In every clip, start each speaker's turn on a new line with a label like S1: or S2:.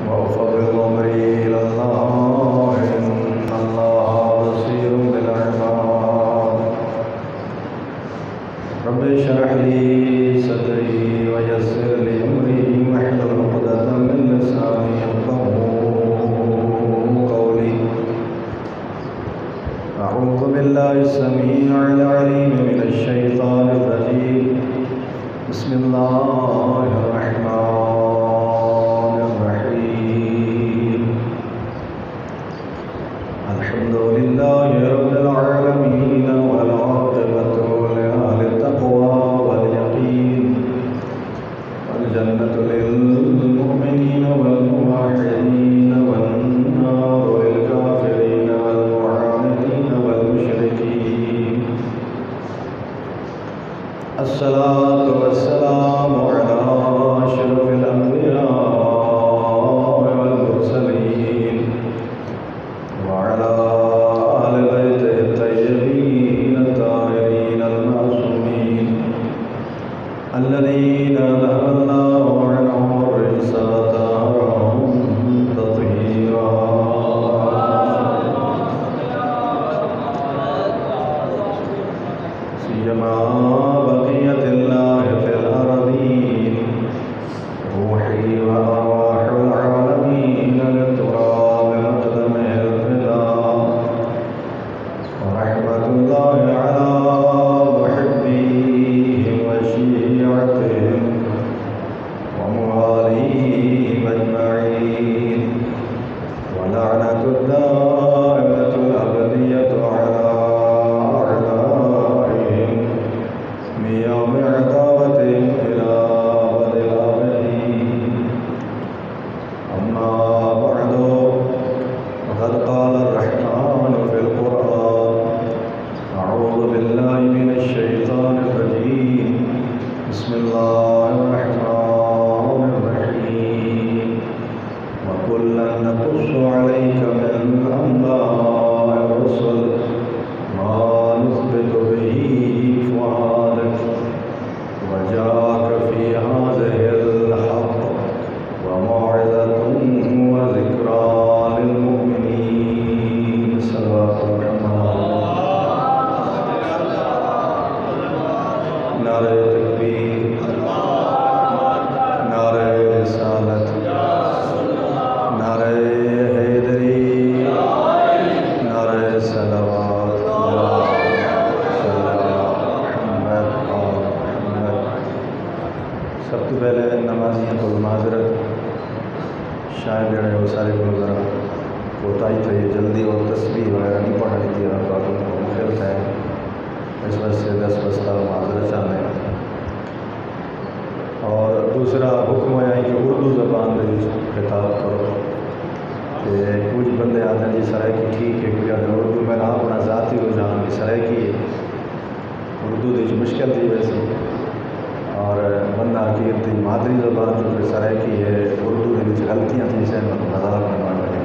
S1: وأفوض أمري إلى الله إن الله بصير بالعباد. رب اشرح لي صدري ويسر لي أمري واحلل عقدة من لساني يفقهوا قولي. أعوذ بالله السميع العليم من الشيطان الرجيم. بسم الله الرحمن الرحيم. الحمد لله رب العالمين والعاقبة للتقوى واليقين والجنة للمؤمنين والموحدين والنار للكافرين والمعاندين والمشركين. الصلاة والسلام على أشرف الأنبياء والمرسلين وعلى آل بيته الطيبين الطاهرين المعصومين الذين ذهب الله عنهم الرجس وطهرهم تطهيرا. سيما بقية الله في الأرضين روحي وأرواح العالمين للتراب مقدمه الفداء. ورحمة الله على محبيهم وشيعتهم ومواليهم أجمعين. ولعنة الدائمة الأبدية على أعدائهم من يوم عداوتهم إلى أبد الآبدين. أما بعد، فقد قال الرحمن في القرآن: أعوذ بالله من الشيطان الرجيم. بسم الله الرحمن الرحيم. وكلا نقص عليك من أنباء الرسل ما نثبت به فؤادك وجاءك في هذه الحق وموعظة وذكرى للمؤمنين. صلوات الرحمن. نعرہ تکبیر، نعرہ رسالت، نعرہ حیدری، نعرہ صلوات. سب تو پہلے نمازیاں کو معذرت، شاید جڑے وہ سارے کو ذرا کوتاہی تھی، جلدی اور تسبیح وغیرہ نہیں پڑھ رہی تھی اور باتوں کو مخالف ہے، اس وجہ سے 10 بستہ معذرت چاہتے ہیں. اور دوسرا حکم ہے کہ اردو زبان میں خطاب کرو. کہ کچھ بندے آتے ہیں جی سرائکی ٹھیک ہے، کچھ آتے ہیں اردو میں اپنا ذاتی رجحان کی سرائکی ہے، اردو دے مشکل تھی ویسے، اور بندہ کی مادری زبان جو کہ سرائکی ہے اردو دے غلطیاں تھیں سے مذاق بنوانے لگے.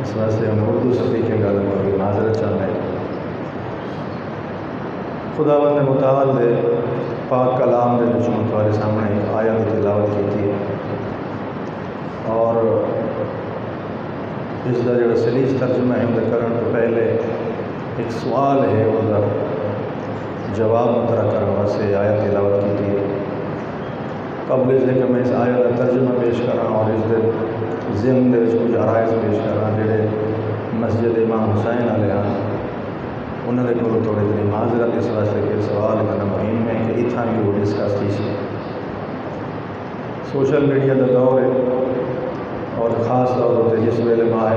S1: اس وجہ سے ہم اردو سبھی کے گل کو معذرت چاہتے ہیں. خداوند متعال دے پاک کلام دے وچوں تمہارے سامنے ایک آیت کی تلاوت کی تھی، اور اس کا جو سلیس ترجمہ ہے اندر کرنے تو پہلے ایک سوال ہے، اس کا جواب مطرح کرنے واسطے آیت تلاوت کی تھی. قبل اس کہ میں اس آیت کا ترجمہ پیش کرا اور اس کے ضمن دے کچھ عرائض پیش کرا جڑے مسجد امام حسین علیہ انہوں نے کو تھوڑی دیر معذرت اس واسطے کہ سوال اتنا مہم ہے کہ اتنا بھی وہ ڈسکس تھی سی. سوشل میڈیا کا دور ہے اور خاص طور پر جس ویلے ماہ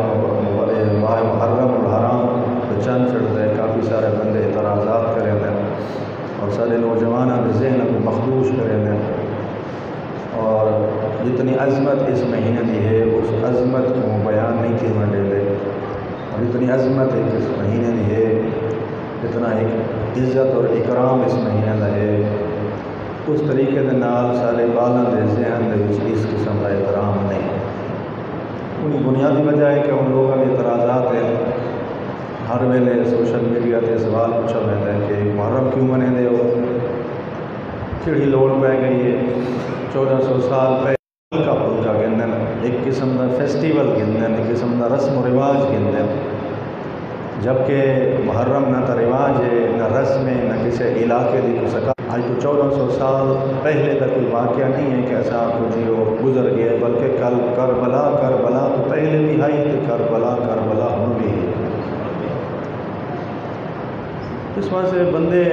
S1: محرم الحرام تو چند چڑھتا ہے، کافی سارے بندے اعتراضات کریں ہیں اور سارے نوجوانوں کے ذہن کو مخدوش کریں ہیں. اور جتنی عظمت اس مہینے کی ہے اس عظمت کو بیان نہیں کی منڈے لے، اور اتنی عظمت ایک اس مہینے کی ہے، اتنا ایک عزت اور اکرام اس مہینے کا ہے، اس طریقے کے نال سارے بالاں دے ذہن دے وچ اس قسم کا احترام نہیں. ان بنیادی وجہ ہے کہ ان لوگوں کے اعتراضات ہیں. ہر ویلے سوشل میڈیا تے سوال پوچھا جاتا ہے کہ محرم کیوں منے دے ہو، کیڑی لوڑ پہ گئی ہے 1400 سال پہلے ہلکا پھلکا گندن، ایک قسم کا فیسٹیول گندن، ایک قسم کا رسم و رواج گندن، جبکہ محرم نہ تو رواج ہے، نہ رسم ہے، نہ کسی علاقے کی کوئی ثقافت۔ آج تو 1400 سال پہلے کا کوئی واقعہ نہیں ہے کہ ایسا آپ کو جی وہ گزر گیا، بلکہ کل کربلا تو پہلے بھی ہے، تو کربلا ہم بھی ہے۔ اس واسطے بندے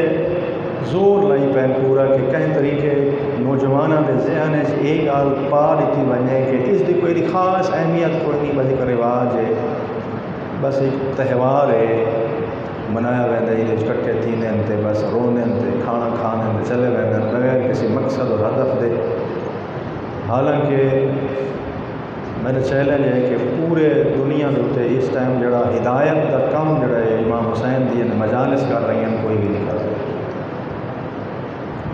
S1: زور لائی پین پورا کہ کہیں طریقے نوجوانوں کے ذہن یہ گال پا دیتی بنے کہ اس کی کوئی خاص اہمیت کوئی نہیں، بس ایک رواج ہے، بس ایک تہوار ہے، منایا ویسا یہ کٹھے تھیندے بس روندے کھانا کھانے چلے ویندے بغیر کسی مقصد اور ہدف دے۔ حالانکہ میرا چیلنج ہے کہ پورے دنیا کے اس ٹائم جڑا ہدایت کا کام جڑا ہے امام حسین دی مجالس کر رہی ہیں، کوئی بھی نہیں کر رہا۔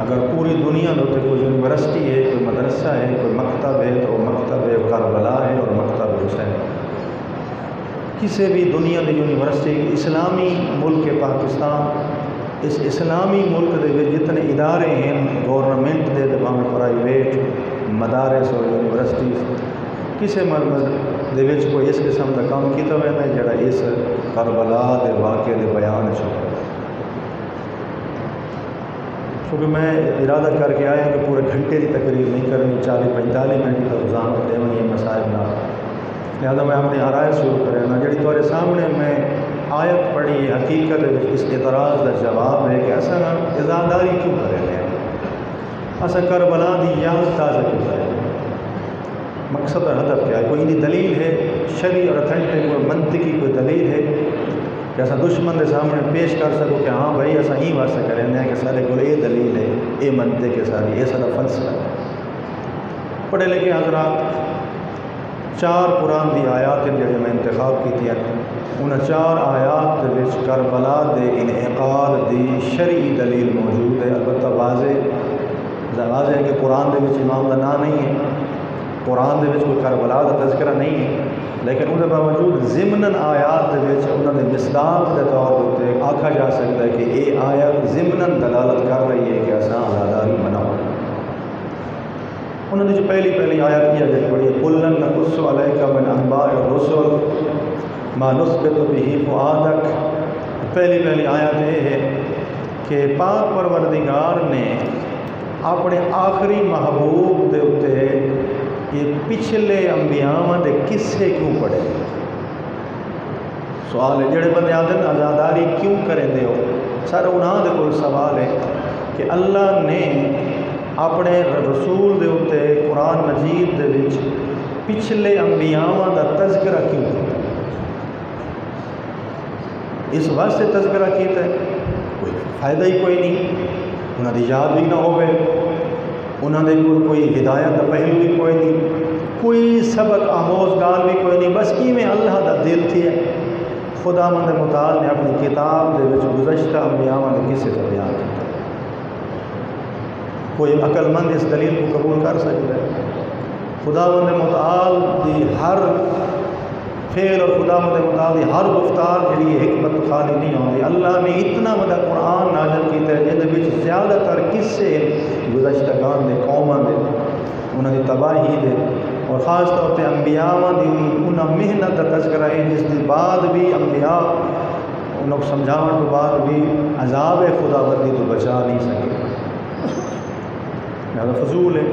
S1: اگر پوری دنیا کے کوئی یونیورسٹی ہے، کوئی مدرسہ ہے، کوئی مکتب ہے، تو وہ مکتب کربلا ہے اور مکتب حسین۔ کسی بھی دنیا کی یونیورسٹی اسلامی ملک پاکستان، اس اسلامی ملک کے جتنے ادارے ہیں گورنمنٹ دے پرائیویٹ مدارس اور یونیورسٹیز، کسی مرمز دے کوئی اس قسم کا کام کیا ہوا ہے جڑا اس کربلا کے واقعے کے بیان چکا۔ کیونکہ میں ارادہ کر کے آیا کہ پورے گھنٹے کی تقریر نہیں کرنی، 40-45 منٹ کی وضاحت دینی ہے مسائل نہ، لہذا میں اپنی آرائے شروع کرنا جڑی تمہارے سامنے میں آیت پڑھی حقیقت اس اعتراض کا جواب ہے کہ اصل عزاداری کیوں کریں گے، اصل کربلا کی یاد تازہ کیوں کریں، مقصد اور ہدف کیا ہے، کوئی ان دلیل ہے شرعی اور اتھینٹک کوئی منطقی کوئی دلیل ہے کہ ایسا دشمن کے سامنے پیش کر سکو کہ ہاں بھائی ایسا ہی واسطے کریں کہ سارے کو یہ دلیل ہے، یہ منطق ہے، ساری یہ سارا فلسفہ ہے۔ پڑھے لکھے حضرات 4 قرآن دی آیات جڑے میں انتخاب کی ان 4 آیات کربلا دے انعقاد دی شرعی دلیل موجود ہے۔ البتہ واضح ہے کہ قرآن دے وچ امام کا نام نہیں ہے، قرآن دے وچ کوئی کربلا کا تذکرہ نہیں ہے، لیکن ان کے باوجود ضمناً آیات دے وچ انہوں نے مصداق کے طور پر آکھا جا سکتا ہے کہ یہ آیت ضمناً دلالت کر رہی ہے کہ ایسا عزاداری مناؤ۔ انہوں نے جو پہلی آیت کیا جائے پڑھی قُلْ نَقُصُّ عَلَيْكَ مِنْ أَنْبَاءِ الرُّسُلِ مَا نُثْبِتُ بِهِ فُؤَادَكَ۔ پہلی آیت یہ ہے کہ پاک پروردگار نے اپنے آخری محبوب دے اتے یہ پچھلے انبیاء دے قصے کیوں پڑھے۔ سوال ہے جڑے بندے آتے ہیں عزاداری کیوں کریں دے ہو، سارا انہاں دے کوئی سوال ہے کہ اللہ نے اپنے رسول دے اتے قرآن مجید دے وچ پچھلے انبیاء دا تذکرہ کیوں کیا، اس واسطے تذکرہ کیتا ہے کوئی فائدہ ہی کوئی نہیں، انہاں دی یاد بھی نہ ہوئے، انہاں دے کوئی ہدایت کا پہلو بھی کوئی نہیں، کوئی سبق آموز گال بھی کوئی نہیں، بس میں اللہ دا دل تھی ہے۔ خدا مند متعال نے اپنی کتاب دے وچ گزشتہ انبیاء نے کسے کا بیان کیا، کوئی عقل مند اس دلیل کو قبول کر سکتا ہے؟ خدا مند متعال دی ہر فعل اور خدا مند متعال دی ہر گفتار جڑی حکمت خالی نہیں ہوتی۔ اللہ نے اتنا بڑا قرآن نازل کیتا ہے جن وچ زیادہ تر قصے گزشتہ گان دے قوماں دے انہاں دی تباہی دے اور خاص طور پہ انبیاء دی انہاں محنت کا تذکرہ ہے جس کے بعد بھی انبیاء انہوں کو سمجھانے کے بعد بھی عذاب خدا بندی تو بچا نہیں سکے، لہذا فضول ہے۔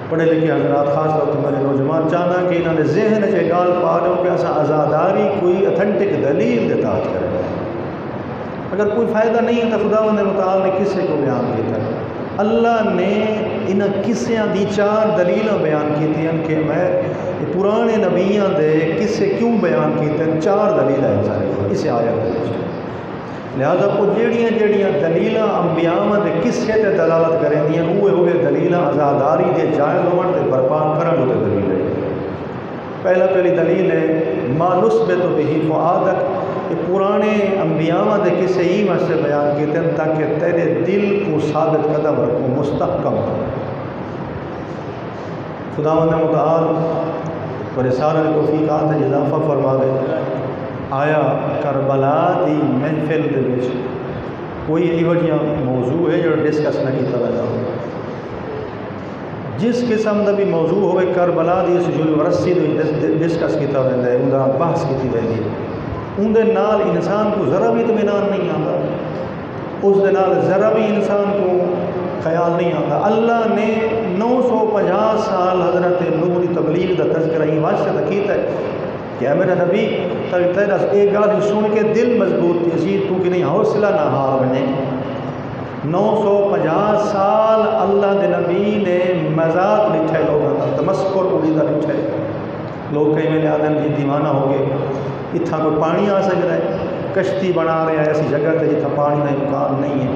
S1: پڑھے لکھے حضرات خاص طور پر میرے نوجوان چاہنا کہ انہوں نے ذہن چ گال پا لو کہ ایسا عزاداری کوئی اتھینٹک دلیل کے تحت کرے، اگر کوئی فائدہ نہیں ہے تو خدا متعال نے کسے کو بیان کیتا ہے؟ اللہ نے ان قصیاں دی 4 دلیلاں بیان کی ہیں کہ میں پرانے نبیاں دے قصے کیوں بیان کیتے ہیں، 4 دلیل ہیں سارے اس آیت میں۔ لہذا وہ جیڑیاں دلیلاں انبیاء دے قصے تے دلالت کریں دیاں وہ دلیلاں عزاداری دے جائز ہون تے برپا کرن تے دلیل ہے۔ پہلی دلیل ہے ما نثبت به فؤادک، کہ پرانے انبیاء دے قصے ہی واسطے بیان کیتے ہیں تاکہ تیرے دل کو ثابت قدم رکھو، مستحکم کرو۔ خداوند متعال پر سارے توفیقات اضافہ فرما دے۔ آیا کربلا دی محفل دے وچ کوئی یہو جہاں موضوع ہے جو ڈسکس نہ کیتا جائے، جس قسم کا بھی موضوع ہوئے کربلا دی اس جو ورسی ڈسکس کیا ویسا ہے، انہوں بحث کی ویسی ہے، اندر نال انسان کو ذرا بھی اطمینان نہیں آتا، اس دے نال ذرا بھی انسان کو خیال نہیں آتا۔ اللہ نے 950 سال حضرت نوح کی تبلیغ کا تذکرہ ہی واسطے کیتا ہے کہ اے میرا نبی تیرا ایک گل سن کے دل مضبوط تھی سی تو کہ نہیں حوصلہ نہ ہار بنے۔ 950 سال اللہ دے نبی نے مذاق لٹھے لوگوں کا، تمسکر اڑی کا لٹھے، لوگ کئی میں آدم جی دیوانہ ہو گئے، اتنا کوئی پانی آ سکتا ہے، کشتی بنا رہے ہیں ایسی جگہ تے جتنا پانی کا امکان نہیں ہے،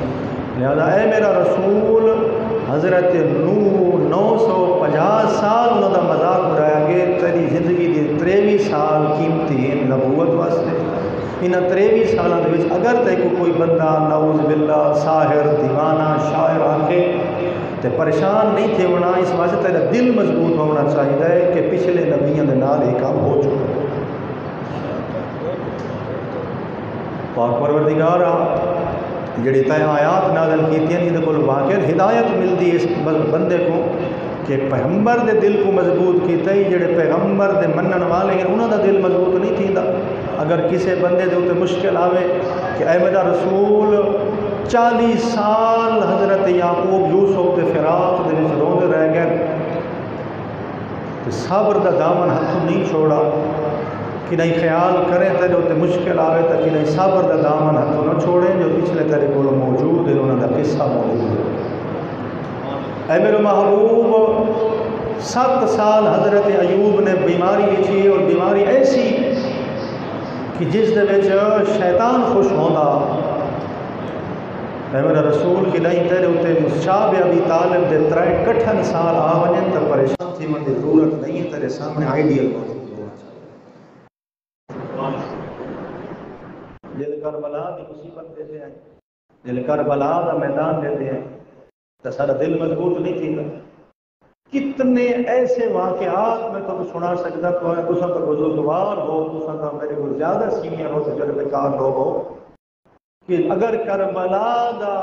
S1: لہذا اے میرا رسول حضرت نوح 950 سال انہوں کا مذاق اڑایا گیا، تیری زندگی دی 23 سال قیمتی ہیں نبوت واسطے، ان 23 سالوں کے اگر تے کوئی بندہ نعوذ باللہ ساحر دیوانہ شاعر آکھے تو پریشان نہیں تھے ہونا، اس واسطے تیرا دل مضبوط ہونا چاہیے کہ پچھلے نبیوں کے نال یہ کام ہو چکا۔ پاک پروردگار جڑی تے آیات نازل کی یہ کو واقع ہدایت ملتی ہے اس بندے کو کہ پیغمبر دے دل کو مضبوط کیتا ہی، جڑے پیغمبر دے منن والے ہیں انہوں دا دل مضبوط نہیں تھیندا۔ اگر کسی بندے دے اوتے مشکل آوے کہ اے میرا رسول 40 سال حضرت یعقوب یوسف دے فراق دے وچ روندے رہ گئے، تو صبر دا دامن ہاتھوں نہیں چھوڑا کہ نہیں خیال کریں تیرے ہوتے مشکل آوے تک کہ نہیں صبر دا دامن ہاتھوں نہ چھوڑیں، جو پچھلے تیرے کو موجود ہے انہوں دا قصہ موجود ہے۔ اے میرے محبوب 7 سال حضرت ایوب نے بیماری لکھی، اور بیماری ایسی کہ جس دے وچ شیطان خوش ہوندا، اے میرا رسول کہ نہیں تیرے ہوتے مصعب ابی طالب دے 63 سال آوجن تو پریشان تھی، من دی ضرورت نہیں ہے، تیرے سامنے آئیڈیل موجود جل کربلا کی مصیبت دیتے ہیں، جل کربلا کا میدان دیتے ہیں تو سارا دل مضبوط نہیں تھی۔ کتنے ایسے واقعات میں تو سنا سکتا تو ہے، تساں تو بزرگوار ہو، تساں تو میرے کو زیادہ سینئر ہو، تجربے کار لوگ ہو، کہ اگر کربلا دا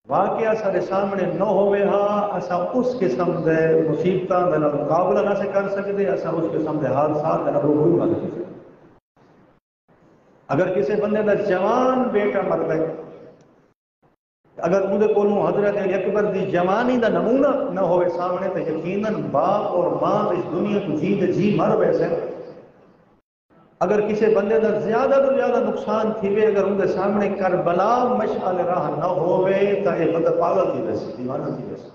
S1: واقعہ سارے سامنے نہ ہوئے ہاں اسا اس قسم دے مصیبتاں دے نال مقابلہ نہ کر سکتے، اسا اس قسم دے حادثات دے نال روبرو نہ ہو سکتے۔ اگر کسی بندے دا جوان بیٹا مر گئے، اگر اندر کو حضرت اکبر دی جوانی دا نمونہ نہ ہوئے سامنے تو یقیناً باپ اور ماں اس دنیا کو جی مر ویسے۔ اگر کسی بندے دا زیادہ تو زیادہ نقصان تھیوے، اگر اندر سامنے کربلا مشعل راہ نہ ہوئے تو یہ بندہ پاگل تھی ویسے، دیوانہ تھی ویسے۔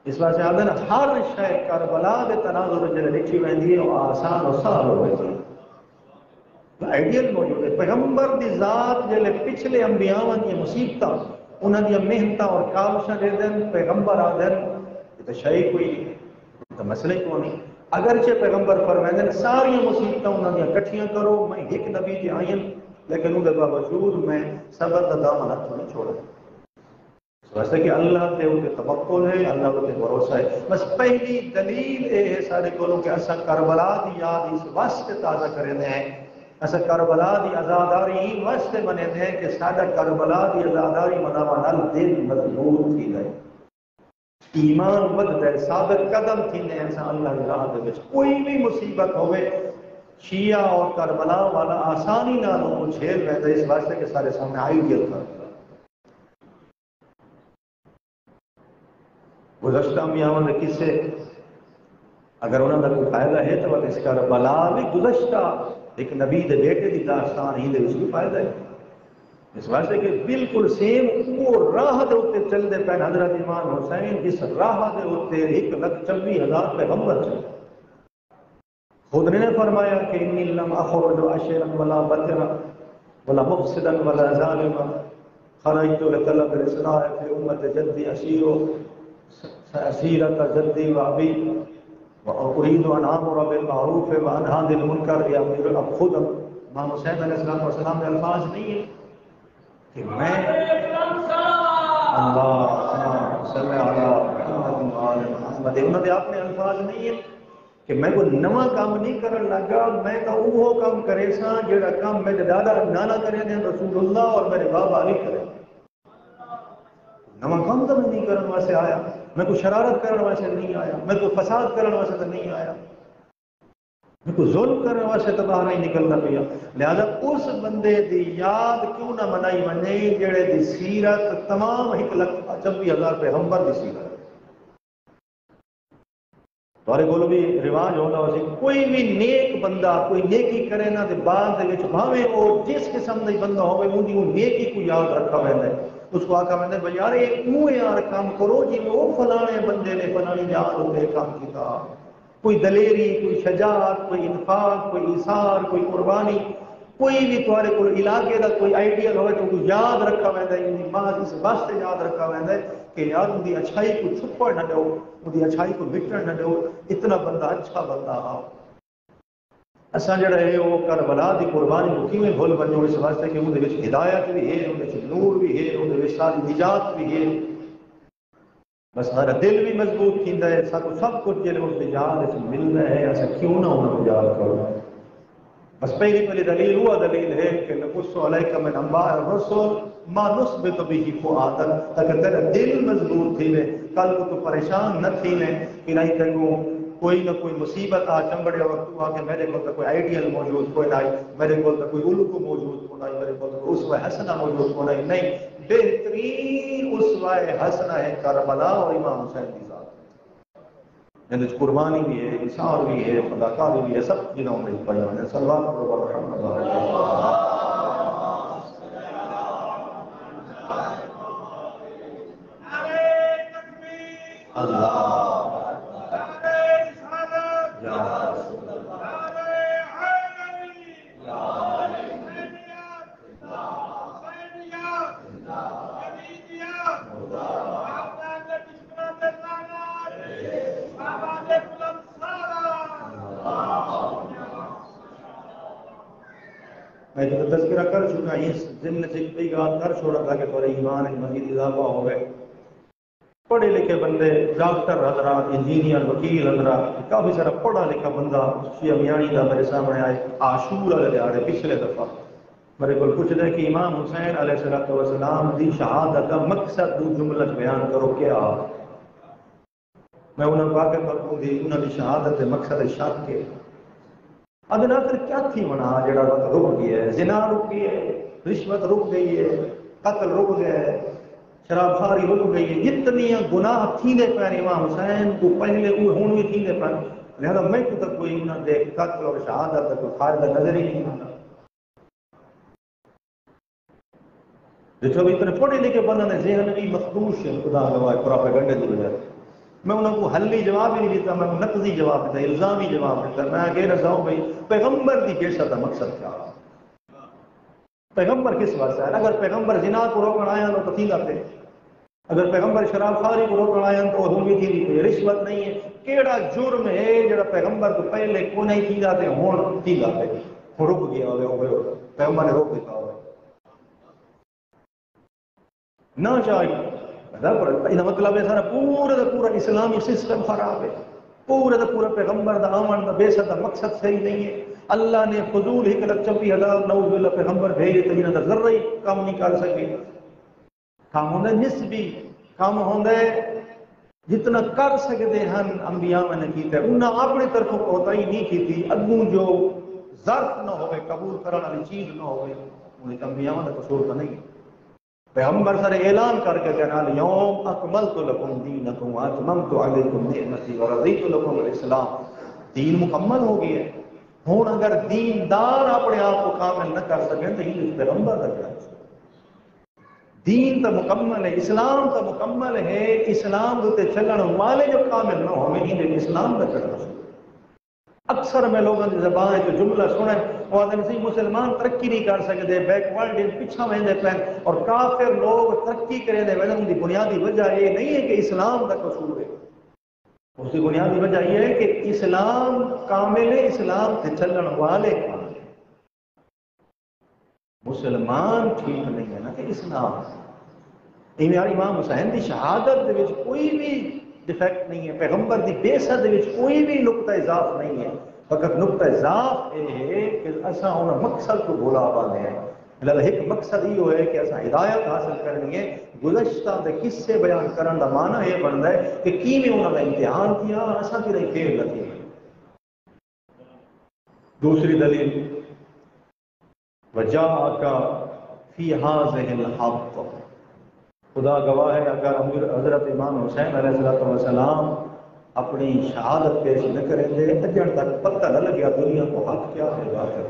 S1: اس واسطے آدھے نا ہر شے کربلا دے تناظر جلے لکھی ویندی ہے وہ آسان اور سہل ہو ویندی ہے، آئیڈیل موجود ہے۔ پیغمبر دی ذات جلے پچھلے انبیاء کی مصیبتاں انہوں نے محنتاں اور کاوشاں دے دیں، پیغمبر آدھیں یہ تو شئی کوئی نہیں، تو مسئلہ ہی کو نہیں۔ اگرچہ پیغمبر فرمائیں ساری مصیبتاں انہوں نے کٹھیاں کرو، میں ایک نبی کی آئین لیکن ان کے باوجود میں صبر کا دامن ہاتھوں نہیں چھوڑا، اس واسطے کہ اللہ تے ان کے توکل ہے، اللہ تے بھروسہ ہے۔ بس پہلی دلیل یہ ہے سارے کولوں کہ اسا کربلا دی یاد اس واسطے تازہ کریں ہیں، اسا کربلا دی عزاداری ہی واسطے بنے ہیں کہ سادہ کربلا دی عزاداری مناوا نال دل مضبوط تھی گئے، ایمان بد ہے، ثابت قدم تھی نے ایسا اللہ کی راہ دے وچ کوئی بھی مصیبت ہوئے شیعہ اور کربلا والا آسانی نہ لوگ جھیل رہتا ہے، اس واسطے کہ سارے سامنے آئیڈیل تھا۔ گزشتہ انبیاء نے کسے اگر انہوں کا کوئی فائدہ ہے تو اس کربلا بھی گزشتہ ایک نبی دے بیٹے دی داستان ہی دے اس کی فائدہ ہے، اس واسطے کہ بالکل سیم وہ راہ دے ہوتے چل دے پہن حضرت امام حسین جس راہ دے ہوتے 1,40,000 پیغمبر چل، خود نے فرمایا کہ انی لم اخرج عشرا ولا بطرا ولا مفسدا ولا ظالما خرجت لطلب الاصلاح في امت جدی اسیرت جدی و ابی واريد ان امر بالمعروف وانهى عن المنکر۔ یا اب خود امام حسین علیہ السلام کے الفاظ نہیں ہیں کہ میں اللہ صلی علی محمد، انہوں نے اپنے الفاظ نہیں ہیں کہ میں کوئی نواں کام نہیں کرن لگا، میں تو وہ کام کرے سا جڑا کام میرے دادا نانا کرے نے رسول اللہ اور میرے بابا علی کرے، نواں کام تو میں نہیں کرن واسطے آیا۔ میں کوئی شرارت کرنے واسطے نہیں آیا، میں کوئی فساد کرنے واسطے نہیں آیا، میں کوئی ظلم کرنے واسطے تو باہر نہیں نکلنا پیا۔ لہذا اس بندے دی یاد کیوں نہ منائی ونے جڑے دی سیرت تمام 1,26,000 پیغمبر دی سیرت تھوڑے کول بھی رواج ہوتا ہو سی کوئی بھی نیک بندہ کوئی نیکی کرے نہ تے بعد دے وچ بھاویں او جس قسم دا بندہ ہوے اون دی نیکی کو یاد رکھا ویندا ہے، اس کو آکھا ویندا ہے یار اے اوے یار کام کرو جی او فلانے بندے نے فلانی یاد ہوتے کام کیتا، کوئی دلیری، کوئی شجاعت، کوئی انفاق، کوئی ایثار، کوئی قربانی، کوئی بھی تھوڑے کو علاقے کا کوئی آئیڈیل ہوئے تو یاد رکھا ویندا ہے، ان بعد اس واسطے یاد رکھا ویندا ہے کہ یار ان کی اچھائی کو چھپڑ نہ دو، ان کی اچھائی کو مٹن نہ دو، اتنا بندہ اچھا بندہ ہاں۔ اساں جڑا ہے وہ کربلا دی قربانی کو کیویں بھول ونجو اس واسطے کہ اندر وچ ہدایت بھی ہے، اندر وچ نور بھی ہے، اندر وچ ساری نجات بھی ہے، بس ہمارا دل بھی مضبوط تھیندا ہے، سب کچھ جڑے اس نجات وچ ملدا ہے، اساں کیوں نہ انہاں کو یاد کرو۔ بس پہلی دلیل وہ دلیل ہے کہ نقص علیک من انباء الرسل ما نثبت به فؤادک، تاکہ تیرا دل مضبوط تھی لے، کل کو تو پریشان نہ تھی لے کہ نہیں تنگو کوئی نہ کوئی مصیبت آ چمبڑے وقت ہوا کہ میرے کو کوئی آئیڈیل موجود کوئی نہیں، میرے کو کوئی الگو موجود کو نہیں، میرے کو اسوہ حسنہ موجود کو نہیں، بہترین اسوہ حسنہ ہے کربلا اور امام حسین کی ذات، جن قربانی بھی ہے، اثار بھی ہے، فداکاری بھی ہے، سب چیزوں میں بیان ہے۔ صلوات و رحمت اللہ میں جو تذکرہ کر چکا اس ضمن سے کئی بات کر چھوڑا تھا کہ تھوڑے ایمان میں مزید اضافہ ہو گئے۔ پڑھے لکھے بندے، ڈاکٹر حضرات، انجینئر، وکیل حضرات، کافی سارا پڑھا لکھا بندہ شیعہ میانی کا میرے سامنے آئے عاشور والے دیہڑے پچھلے دفعہ میرے کو پوچھ دے کہ امام حسین علیہ السلام دی شہادت کا مقصد دو جملہ بیان کرو کیا؟ میں انہوں نے واقع کروں دی انہوں نے شہادت مقصد شک کے ادن آخر کیا تھی منا جڑا وقت رک گیا ہے، زنا رک گئی ہے، رشوت رک گئی ہے، قتل رک گیا ہے، شراب خاری رک گئی ہے، جتنی گناہ تھیندے پے امام حسین کو پہلے ہون بھی تھیندے پے، لہذا میں کو تک کوئی انہوں نے قتل اور شہادت تک کوئی فائدہ نظر ہی نہیں ہوتا۔ جو اتنے پڑھے لکھے بندہ نے ذہن بھی مخدوش ہے، خدا گواہ پراپیگنڈے دی وجہ سے میں انہوں کو حلی جواب ہی نہیں دیتا، میں نقضی جواب دیتا، الزامی جواب دیتا، میں کہہ رہا ہوں بھائی پیغمبر کی بعثت کا مقصد کیا؟ پیغمبر کس واسطے ہے؟ اگر پیغمبر زنا کو روکنا آیا تو تھی لاتے، اگر پیغمبر شراب خاری کو روکنا آیا تو ہوں بھی تھی، رشوت نہیں ہے، کیڑا جرم ہے جڑا پیغمبر تو پہلے کو نہیں تھی لاتے ہوں تھی لاتے، ہوں رک گیا ہوئے پیغمبر نے روک دیتا ہوئے نہ چاہیے۔ یہ مطلب ہے سارا پورا اسلامی سسٹم خراب ہے، پورا پیغمبر دا آمن دا بعثت دا مقصد صحیح نہیں ہے۔ اللہ نے فضول 1,26,000 نعوذ باللہ پیغمبر بھیجے تو جنہاں دا ذرہ ہی کام نہیں کر سکے۔ کام ہوندے نسبی، کام ہوندے جتنا کر سکتے ہیں انبیاء میں نے کیتے، انہاں اپنی طرفوں کوتاہی نہیں کی تھی، اگوں جو ظرف نہ ہوئے قبول کرنے والی چیز نہ ہوئے انہیں انبیاء کا قصور تو نہیں۔ پیغمبر سر اعلان کر کے کہنا اليوم اکملت لکم دینکم واتممت علیکم نعمتی ورضیت لکم الاسلام، دین مکمل ہو گیا ہے۔ ہوں اگر دیندار اپنے آپ کو کامل نہ کر سکیں تو یہ پیغمبر کا کیا ہے؟ دین تو مکمل ہے، اسلام تو مکمل ہے، اسلام تے چلن والے جو کامل نہ ہوں انہیں اسلام کا چلنا شروع۔ اکثر میں لوگوں کی زبان جو جملہ سنیں وہ آدمی مسلمان ترقی نہیں کر سکتے، بیکورڈ پیچھا وہدے پین، اور کافر لوگ ترقی کریں دے وجہ ان کی بنیادی وجہ یہ نہیں ہے کہ اسلام کا قصور ہے، اس کی بنیادی وجہ یہ ہے کہ اسلام کامل ہے، اسلام سے چلن والے کامل ہے۔ مسلمان ٹھیک نہیں ہے نا کہ اسلام یار امام حسین کی شہادت دے کوئی بھی ڈیفیکٹ نہیں ہے، پیغمبر کی بعثت دے کوئی بھی نقطہ اضاف نہیں ہے، فقط نقطہ اضاف یہ ہے کہ اساں انہاں مقصد کو بھولا پانے ہیں۔
S2: لہذا ایک مقصد یہ ہے کہ ایسا ہدایت حاصل کرنی ہے. گزشتہ دے قصے بیان کرن دا معنی یہ بنتا ہے کہ کیویں انہوں نے امتحان کیا اور اساں کی کھیل نہ تھی. دوسری دلیل وَجَاءَكَ فِي هَٰذِهِ الْحَقُّ. خدا گواہ ہے اگر حضرت امام حسین علیہ السلام اپنی شہادت پیش نہ کریں گے اجن تک پتہ نہ لگیا دنیا کو حق کیا ہے باطل.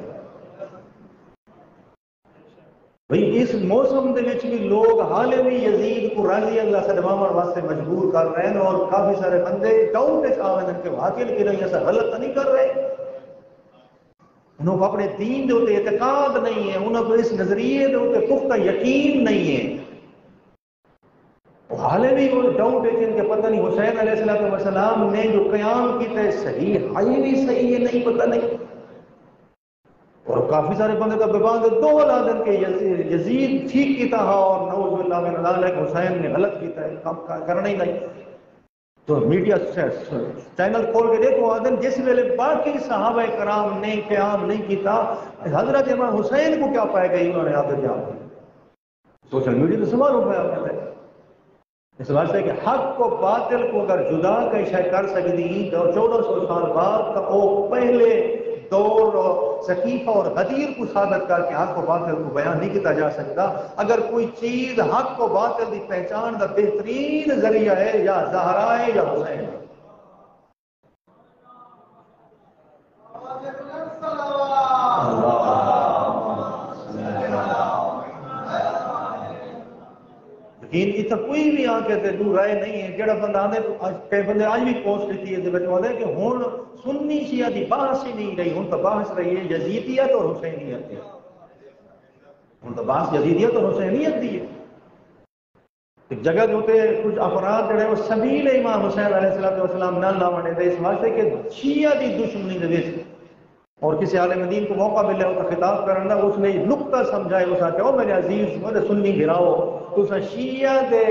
S2: بھئی اس موسم دے وچ بھی لوگ حالے بھی یزید کو رضی اللہ سے دماغ واسطے مجبور کر رہے ہیں اور کافی سارے بندے ڈاؤٹ وچ آ رہے ہیں کہ واقعی کہ نہیں ایسا غلط نہیں کر رہے. انہوں کو اپنے دین دے اوتے اعتقاد نہیں ہے, انہوں کو اس نظریے دے اوتے پختہ یقین نہیں ہے. حالے بھی وہ ڈاؤٹ ہے کہ پتہ نہیں حسین علیہ السلام نے جو قیام کیتا ہے صحیح ہے بھی صحیح ہے نہیں پتہ نہیں. اور کافی سارے بندے کا بیبان دے دو دن کہ یزید ٹھیک کیتا ہے اور نعوذ باللہ من ذالک حسین نے غلط کیتا ہے, کام کرنا ہی نہیں. تو میڈیا چینل کھول کے دیکھو آدم جس ویلے باقی صحابہ کرام نے قیام نہیں کیتا حضرت امام حسین کو کیا پائے گئی انہوں نے آدھر جان. سوشل میڈیا تو سوال ہو پایا ہوتا ہے اس واسطے کہ حق کو باطل کو اگر جدا کا شے کر سکتی تو 1400 سال بعد کا وہ پہلے دور ثقیفہ اور غدیر کو ثابت کر کے حق کو باطل کو بیان نہیں کیا جا سکتا. اگر کوئی چیز حق کو باطل کی پہچان کا بہترین ذریعہ ہے یا زہرا ہے یا حسین. لیکن اتنا کوئی بھی آ کے دور رائے نہیں ہے. جڑا بندہ آدھے کئی بندے آج بھی پوسٹ کی ہے کہ ہوں سنی شیعہ کی بحث ہی نہیں رہی, ہوں تو بحث رہی ہے یزیدیت اور حسینیت. ہوں تو بحث یزیدیت اور حسینیت دی ہے. ایک جگہ جو کچھ افراد جڑے وہ سبیل امام حسین علیہ السلام نہ لاونے دے اس واسطے کہ شیعہ دی دشمنی دے وچ اور کسی عالم دین کو موقع ملے اس کا خطاب کرنا اس نے نقطہ سمجھائے اس نے کہو میرے عزیز میرے سنی گراؤ تو اس شیعہ دے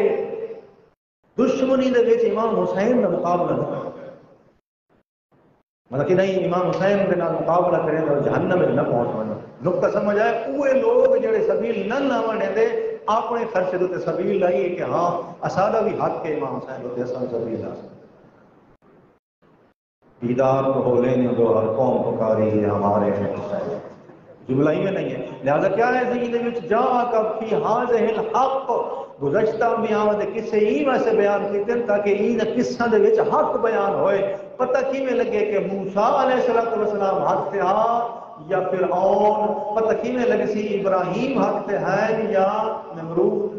S2: دشمنی دے وچ امام حسین کا مقابلہ نہ کرو. مطلب کہ نہیں امام حسین کے نال مقابلہ کریں تو جہنم میں نہ پہنچ ونا. نقطہ سمجھ آئے وہ لوگ جڑے سبیل نہ لاونے دے اپنے خرچے دے سبیل لائیے کہ ہاں اسادہ بھی حق کے امام حسین دے اساں سبیل لا سکتے. دیدار تو ہو لینے دو ہر قوم پکاری ہے ہمارے حسین جملہ ہی میں نہیں ہے. لہذا کیا ہے زندگی وچ جا کر فی ھذہ الحق گزشتہ بھی آمد کسے ہی ویسے بیان کیتے ہیں تاکہ این قصہ دے وچ حق بیان ہوئے. پتہ کیویں لگے کہ موسیٰ علیہ السلام حق تے ہا یا فرعون, پتہ کیویں لگے سی ابراہیم حق تے ہے یا نمرود.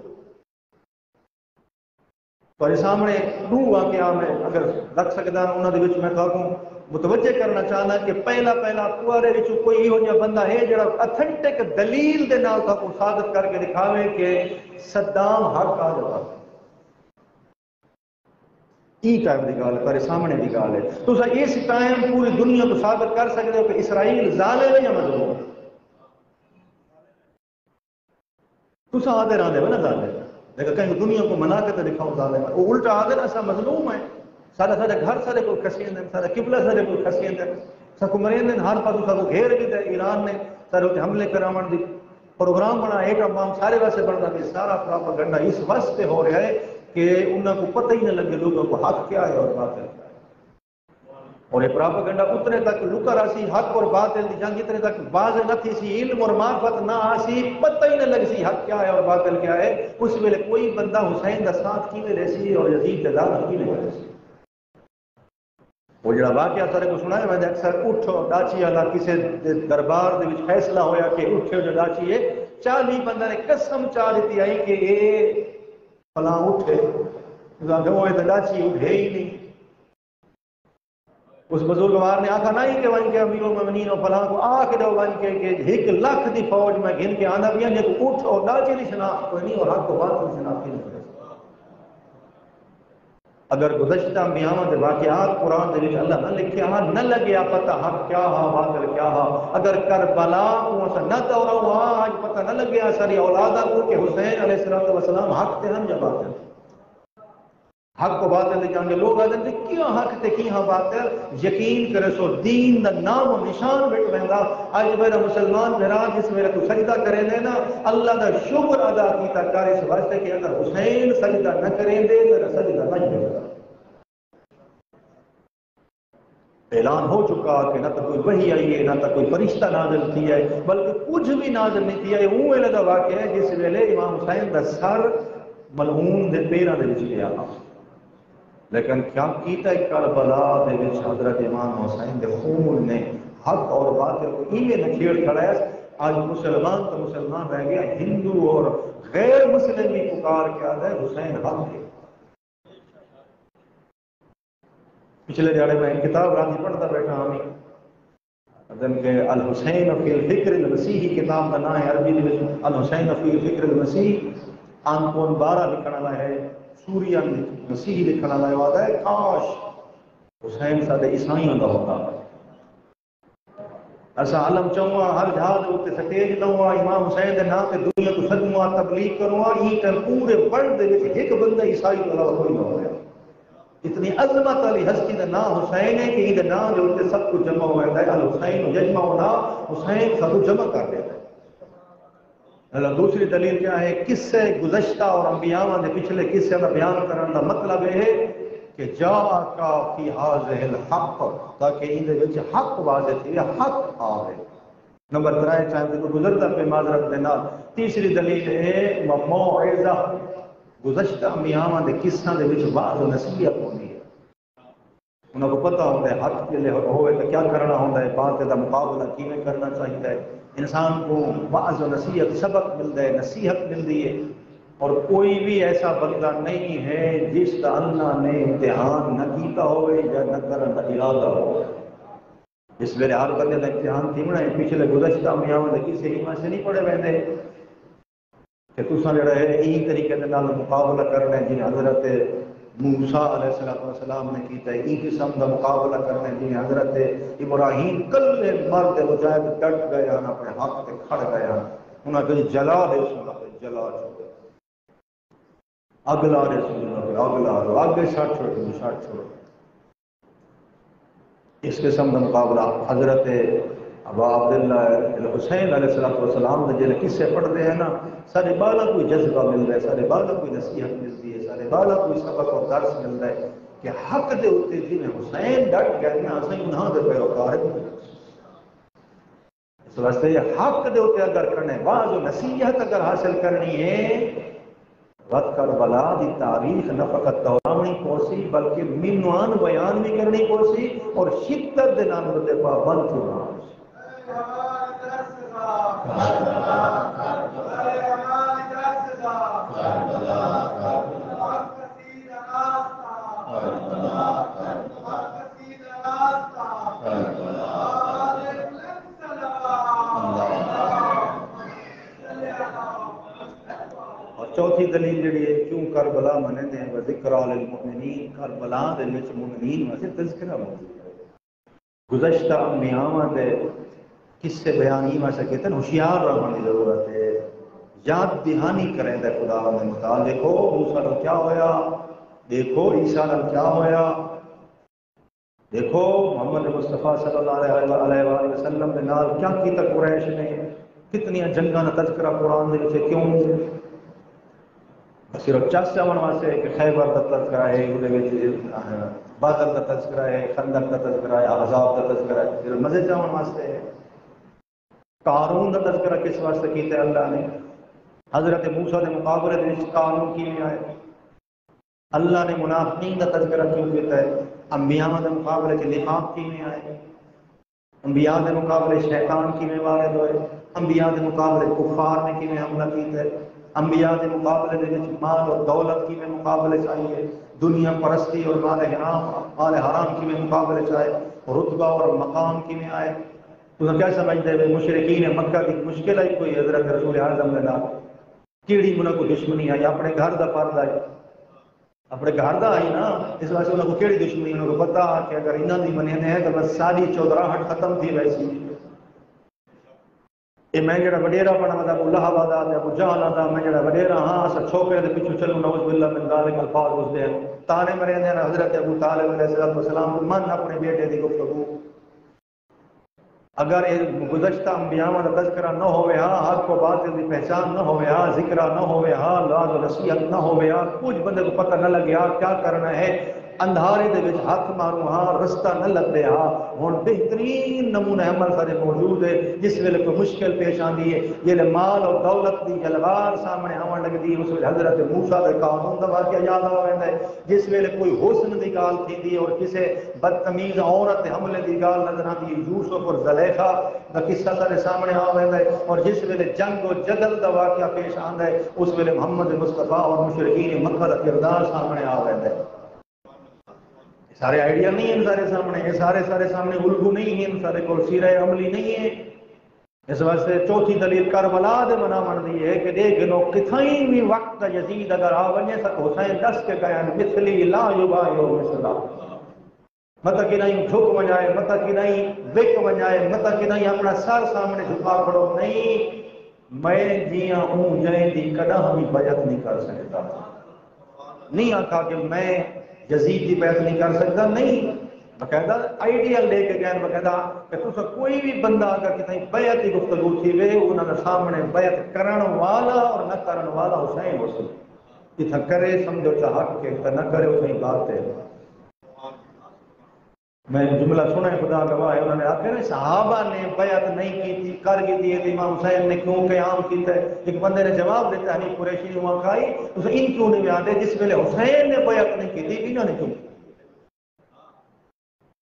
S2: تو سامنے دو واقعہ میں اگر رکھ سکتا انہوں نے میں کہوں متوجہ کرنا چاہنا کہ پہلا پورے کوئی ہو جا بندہ ہے جڑا اتھنٹک دلیل دے نال کو ثابت کر کے دکھاوے کہ صدام حق آ جاتا. ای ٹائم کی گل ہے سامنے کی گل ہے. تو اس ٹائم پوری دنیا کو ثابت کر سکتے ہو کہ اسرائیل ظالم ہے یا مظلوم. تو آدھے راندے ہو نا ظالم لیکن کہیں دنیا کو منا کے تو دکھاؤ ظالم ہے. وہ الٹا آدھے ایسا مظلوم ہے. سارے گھر سارے کو کھسیندے سارے قبلہ سارے کو کھسیندے سکو مریندے ہر پاسوں سکو گھیر بھی دے. ایران نے سارے اتنے حملے کراون دی پروگرام بنا ایٹم بم سارے واسطے بنتا کہ سارا پراپاگنڈا اس واسطے ہو رہا ہے کہ انہوں کو پتہ ہی نہ لگے لوگوں کو حق کیا ہے اور باطل کیا ہے. اور یہ پراپاگنڈا اتنے تک لکا رہا سی حق اور باطل کی جنگ اتنے تک واضح نہ تھی سی علم اور معرفت نہ آسی پتہ ہی نہ لگ سی حق کیا ہے اور باطل کیا ہے. اس ویلے کوئی بندہ حسین کا ساتھ کیویں رہ سی اور یزید کا دامن کیویں رہ سی. وہ جڑا واقعہ سارے کو سنا ہے میں اکثر اٹھو ڈاچی والا کسی دربار دے وچ فیصلہ ہویا کہ اٹھو جو ڈاچی ہے 40 بندہ نے قسم چا دیتی آئی کہ یہ فلاں اٹھے وہ ڈاچی اٹھے ہی نہیں. اس بزرگوار نے آکھا نہیں کہ ون کے امیر المومنین و فلاں کو آ کے دو ون کے 1 لاکھ دی فوج میں گن کے آنا بھی ہے تو اٹھ اور ڈاچی نہیں شناخت کوئی نہیں اور حق کو باطل شناخت نہیں کرے. اگر گزشتہ بیان دے واقعات قرآن دے وچ اللہ نہ لکھیا نہ لگیا پتہ حق کیا ہا باطل کیا ہا. اگر کربلا کو نہ دورا ہوا آج پتہ نہ لگیا ساری اولادہ کو کہ حسین علیہ السلام حق تے ہم یا باطل. حق کو باطل لکھیں گے لوگ آدھے کیا حق تے کیا باطل یقین کرے سو دین دا نام و نشان بیٹھ رہنگا آج میرا مسلمان میرا جس میرا تو سجدہ کریں دے نا اللہ دا شکر ادا کیتا کر اس واسطے کہ اگر حسین سجدہ نہ کریں دے تو سجدہ نہ ہوگا اعلان ہو چکا کہ نہ تو کوئی وحی آئی ہے نہ تو کوئی فرشتہ نازل کیا ہے بلکہ کچھ بھی نازل نہیں کیا ہے وہ ویلے دا واقعہ ہے جس ویلے امام حسین دا سر ملعون دے پیراں دے وچ گیا لیکن کیا کیتا ہے کربلا دے وچ حضرت امام حسین دے خون نے حق اور باطل کو ایویں نکھیڑ کھڑا ہے آج مسلمان تو مسلمان رہ گیا ہندو اور غیر مسلم بھی پکار کے آتا ہے حسین حق ہے پچھلے دیہڑے میں کتاب رانی پڑھتا بیٹھا ہمیں کہ الحسین فی الفکر المسیحی کتاب کا نام ہے عربی میں الحسین فی الفکر المسیح آنکون 12 لکھنا والا ہے سوریا مسیحی لکھنا والا ہے کاش حسین سارے عیسائیوں کا ہوتا ایسا عالم چاہوں ہر جہاز ہوتے سٹیج لوں امام حسین دے نام تے دنیا کو سدوں تبلیغ کروں یہ کہ پورے ورلڈ دے وچ ایک بندہ عیسائی والا کوئی نہ ہویا اتنی عظمت والی ہستی کا نام حسین ہے کہ یہ نام جو ہوتے سب کو جمع ہوا ہے الحسین یجمع ہونا حسین سب کو جمع کر دیتا ہے دوسری دلیل کیا ہے قصے گزشتہ اور انبیاء نے پچھلے قصے کا بیان کرنے کا مطلب یہ ہے کہ جا کا فی حاضر الحق تاکہ ان حق واضح تھی حق آوے نمبر 3 چاہے تو گزرتا پہ معذرت دینا تیسری دلیل ہے موعظہ گزشتہ انبیاء دے قصوں دے وچ واعظ و نصیحت ہوندی ہے انہوں کو پتہ ہوتا ہے حق کے لیے ہوئے تو کیا کرنا ہوتا ہے باطل کا مقابلہ کیویں کرنا چاہیے انسان کو واعظ و نصیحت سبق ملتا ہے نصیحت ملتی ہے اور کوئی بھی ایسا بندہ نہیں ہے جس کا اللہ نے امتحان نہ کیتا ہوئے یا نہ کرنے کا ارادہ ہو اس ویلے ہر بندے کا امتحان تھیمنا ہے پچھلے گزشتہ انبیاء دے کسی ایمان سے نہیں پڑھے ویندے کہ تساں جڑا ہے این طریقے دے نال مقابلہ کرنا ہے جن حضرت موسیٰ علیہ السلام نے کیتا ہے این قسم کا مقابلہ کرنا ہے جن حضرت ابراہیم کلے مرد مجاہد ڈٹ گئے ہیں اپنے حق تے کھڑ گئے ہیں انہاں کو جلا دے سنا جلا چھوڑ اگلا رسول اللہ اگلا آگے شاٹ چھوڑ اس قسم کا مقابلہ حضرت ابا عبداللہ الحسین علیہ السلام نے جلے قصے پڑھتے ہیں نا سارے بالا کوئی جذبہ ملتا ہے سارے بالا کوئی نصیحت ملتی ہے سارے بالا کوئی سبق اور درس ملتا ہے کہ حق دے ہوتے جی میں حسین ڈٹ گئے ہیں حسین انہاں دے پیروکار ہیں اس واسطے یہ حق دے ہوتے اگر کرنے بعض و نصیحت اگر حاصل کرنی ہے وقت کربلا دی تاریخ نہ فقط دورانی پوسی بلکہ منوان بیان بھی کرنی پوسی اور شدت دے نام دے پابند ہونا چوتھی دلیل جڑی ہے کیوں کربلا منے دے ہیں ذکر للمؤمنین کربلا دے وچ مومنین واسطے تذکرہ موجود ہے گزشتہ انبیاء دے قصے بیانی واسطے کہتے ہیں ہوشیار رہنے کی ضرورت ہے یاد دہانی کریں دے خدا نے متعال دیکھو موسیٰ نے کیا ہویا دیکھو عیسیٰ نے کیا ہویا دیکھو محمد مصطفیٰ صلی اللہ علیہ وآلہ وسلم نے نال کیا کیتا قریش نے کتنی جنگاں دا تذکرہ قرآن دے وچ کیوں صرف چس آن واسطے کہ خیبر کا تذکرہ ہے بدر کا تذکرہ ہے خندق کا تذکرہ ہے احزاب کا تذکرہ ہے صرف مزے چاہن واسطے ہے قارون کا تذکرہ کس واسطے کیتا ہے اللہ نے حضرت موسیٰ کے مقابلے میں قارون کی میں آئے اللہ نے منافقین کا تذکرہ کیوں کیتا ہے انبیاء کے مقابلے کے نفاق کی میں آئے انبیاء کے مقابلے شیطان کی میں وارد ہوئے انبیاء کے مقابلے کفار نے کی میں حملہ کیتا ہے انبیاء کے مقابلے دے مال اور دولت کی میں مقابلے چاہیے دنیا پرستی اور مال حرام کی میں مقابلے چاہے رتبہ اور مقام کی میں آئے تو کیا سمجھتے ہیں مشرقین مکہ کی مشکل ہے کوئی حضرت رسول اعظم نے لا کیڑی انہوں کو دشمنی آئی اپنے گھر دا پرد آئی اپنے گھر دا آئی نا اس واسطے انہوں کو کیڑی دشمنی انہوں کو پتا کہ اگر انہوں نے منینے ہیں تو بس ساری چودراہٹ ختم تھی ویسی یہ میں جڑا وڈیرا پڑھا مطلب ابو لہب آدھا ابو جہل آدھا میں جڑا وڈیرا ہاں اسا چھوکرے دے پیچھے چلوں نعوذ باللہ من ذالک الفاظ اس دے تانے مرے ہیں حضرت ابو طالب علیہ السلام من اپنے بیٹے کی گفتگو اگر گزشتہ انبیاء کا تذکرہ نہ ہوئے ہاں، حق و باطل کی پہچان نہ ہوئے ہاں، ذکرہ نہ ہوئے ہاں، لاز و نصیحت نہ ہوئے ہاں، کچھ بندے کو پتہ نہ لگے ہاں کیا کرنا ہے، اندھارے دے وچ ہاتھ ماروں ہاں رستہ نہ لگے ہاں۔ ہن بہترین نمونہ عمل سارے موجود ہے جس ویلے کوئی مشکل پیش آندی ہے، جیلے مال اور دولت دی جلوار سامنے آون لگدی ہے، اس ویلے حضرت موسیٰ دے قانون دا واقعہ یاد آ ویندا ہے، جس ویلے کوئی حسن دی گال تھیندی ہے اور کسے بدتمیز عورت دے حملے دی گال نظر آندی ہے، یوسف اور زلیخا دا قصہ سارے سامنے آ ویندا ہے، اور جس ویلے جنگ و جدل دا واقعہ پیش آندا ہے اس ویلے محمد مصطفیٰ اور مشرکین مکہ دا کردار سامنے آ ویندا ہے۔ سارے آئیڈیا نہیں ہیں سارے سامنے، یہ سارے سامنے الگو نہیں ہیں، سارے کو سیرہ عملی نہیں ہے۔ اس واسطے چوتھی دلیل کربلا دے منا دی ہے کہ دیکھ لو کتھائیں بھی وقت یزید اگر آ ونجے سک حسین دس کے گئے مثلی لا یبایو مثلا، مطلب کہ نہیں جھک ونجائے، مطلب کہ نہیں وک ونجائے، مطلب کہ نہیں اپنا سر سامنے جھکا کھڑو، نہیں میں جیاں ہوں جائیں دی کدا ہمیں بیعت نہیں کر سکتا، نہیں آکھا کہ میں یزید کی بیعت نہیں کر سکتا، نہیں باقاعدہ آئیڈیل لے کے گئے باقاعدہ کہ تو کوئی بھی بندہ اگر کتنی بیعت کی گفتگو تھی وے انہوں نے سامنے بیعت کرن والا اور نہ کرن والا حسین ہو سکتا، جتنا کرے سمجھو چاہت کے نہ کرے اسے بات ہے۔ میں جملہ سنا ہے خدا گواہ ہے، انہوں نے آخر صحابہ نے بیعت نہیں کی تھی کر کی تھی امام حسین نے کیوں قیام کیتا ہے؟ ایک بندے نے جواب دیتا ہے قریشی نے وہاں کھائی اسے ان کیوں نہیں آتے جس ویلے حسین نے بیعت نہیں کی تھی انہوں نے کیوں؟